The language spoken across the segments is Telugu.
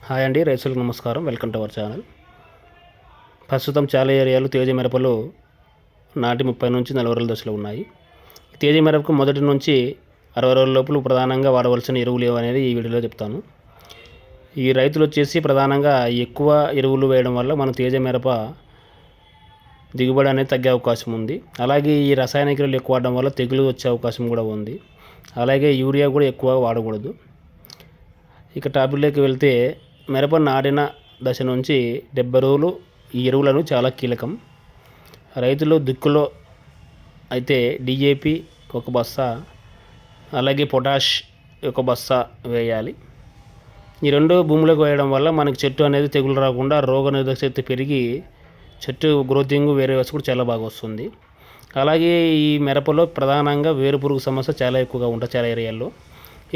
హాయ్ అండి, రైతులకు నమస్కారం. Welcome to our channel. ప్రస్తుతం చాలా ఏరియాలు తేజ మిరపలు నాటి 30 నుంచి 40 రోజుల దశలో ఉన్నాయి. తేజ మిరపకు మొదటి నుంచి 60 రోజుల లోపల ప్రధానంగా వాడవలసిన ఎరువులు ఏవనేది ఈ వీడియోలో చెప్తాను. ఈ రైతులు వచ్చేసి ప్రధానంగా ఎక్కువ ఎరువులు వేయడం వల్ల మన తేజ మిరప దిగుబడి అనేది తగ్గే అవకాశం ఉంది. అలాగే ఈ రసాయనిక ఎరువులు ఎక్కువ వాడడం వల్ల తెగులు వచ్చే అవకాశం కూడా ఉంది. అలాగే యూరియా కూడా ఎక్కువ వాడకూడదు. ఇక టాపిక్లోకి వెళ్తే, మిరప నాటిన దశ నుంచి 70 రోజులు ఈ ఎరువులను చాలా కీలకం. రైతులు దిక్కులో అయితే డిఏపి ఒక బస్తా, అలాగే పొటాష్ ఒక బస్తా వేయాలి. ఈ రెండు భూమిలోకి వేయడం వల్ల మనకి చెట్టు అనేది తెగులు రాకుండా రోగనిరోధక శక్తి పెరిగి చెట్టు గ్రోతింగ్ వేరే కూడా చాలా బాగా వస్తుంది. అలాగే ఈ మిరపలో ప్రధానంగా వేరుపురుగు సమస్య చాలా ఎక్కువగా ఉంటుంది చాలా ఏరియాల్లో.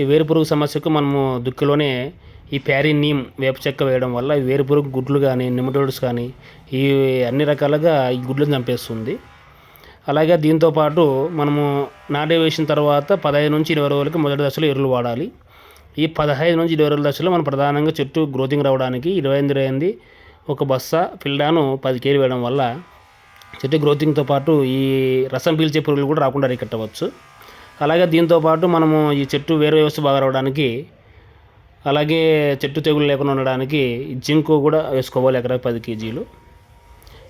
ఈ వేరుపురుగు సమస్యకు మనము దుక్కులోనే ఈ ప్యారీ నీమ్ వేప చెక్క వేయడం వల్ల ఈ వేరుపురుగు గుడ్లు కానీ నిమటోడ్స్ కానీ ఈ అన్ని రకాలుగా ఈ గుడ్లను చంపేస్తుంది. అలాగే దీంతోపాటు మనము నాటే వేసిన తర్వాత 15 నుంచి 20 రోజులకి మొదటి దశలో ఎరువులు వాడాలి. ఈ 15 నుంచి 20 రోజుల దశలో మనం ప్రధానంగా చెట్టు గ్రోతింగ్ రావడానికి 28 ఒక బస్తా ఫిల్డాను 10 కేజీలు వేయడం వల్ల చెట్టు గ్రోతింగ్తో పాటు ఈ రసం పీల్చే పురుగులు కూడా రాకుండా అరికట్టవచ్చు. అలాగే దీంతోపాటు మనము ఈ చెట్టు వేరు వ్యవస్థ బాగా రావడానికి, అలాగే చెట్టు తెగులు లేకుండా ఉండడానికి జింకు కూడా వేసుకోవాలి ఎకరాకి 10 కేజీలు.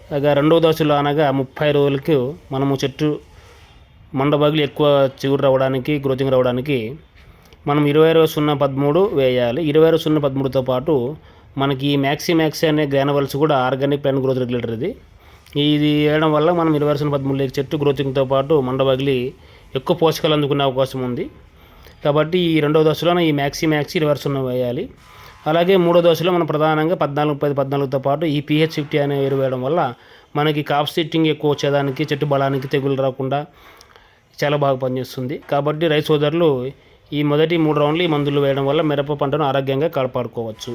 అలాగే రెండవ దశలో అనగా 30 రోజులకు మనము చెట్టు మండబగిలి ఎక్కువ చిగురు రావడానికి గ్రోతింగ్ రావడానికి మనం 20-0-13 వేయాలి. 20-0-13తో పాటు మనకి మ్యాక్సీ అనే గ్రానవల్స్ కూడా ఆర్గానిక్ ప్లాంట్ గ్రోత్ రెగ్యులేటర్ ఇది వేయడం వల్ల మనం 20-13 చెట్టు గ్రోతింగ్తో పాటు మండబగిలి ఎక్కువ పోషకాలు అందుకునే అవకాశం ఉంది. కాబట్టి ఈ రెండవ దశలో ఈ మ్యాక్సీ 20-0 వేయాలి. అలాగే మూడో దశలో మనం ప్రధానంగా 14-14తో పాటు ఈ PH50 అనే ఎరువు వేయడం వల్ల మనకి కాప్ సిట్టింగ్ ఎక్కువ వచ్చేదానికి చెట్టు బలానికి తెగులు రాకుండా చాలా బాగా పనిచేస్తుంది. కాబట్టి రైతు సోదరులు ఈ మొదటి 3 రౌండ్లు ఈ మందులు వేయడం వల్ల మిరప పంటను ఆరోగ్యంగా కాపాడుకోవచ్చు.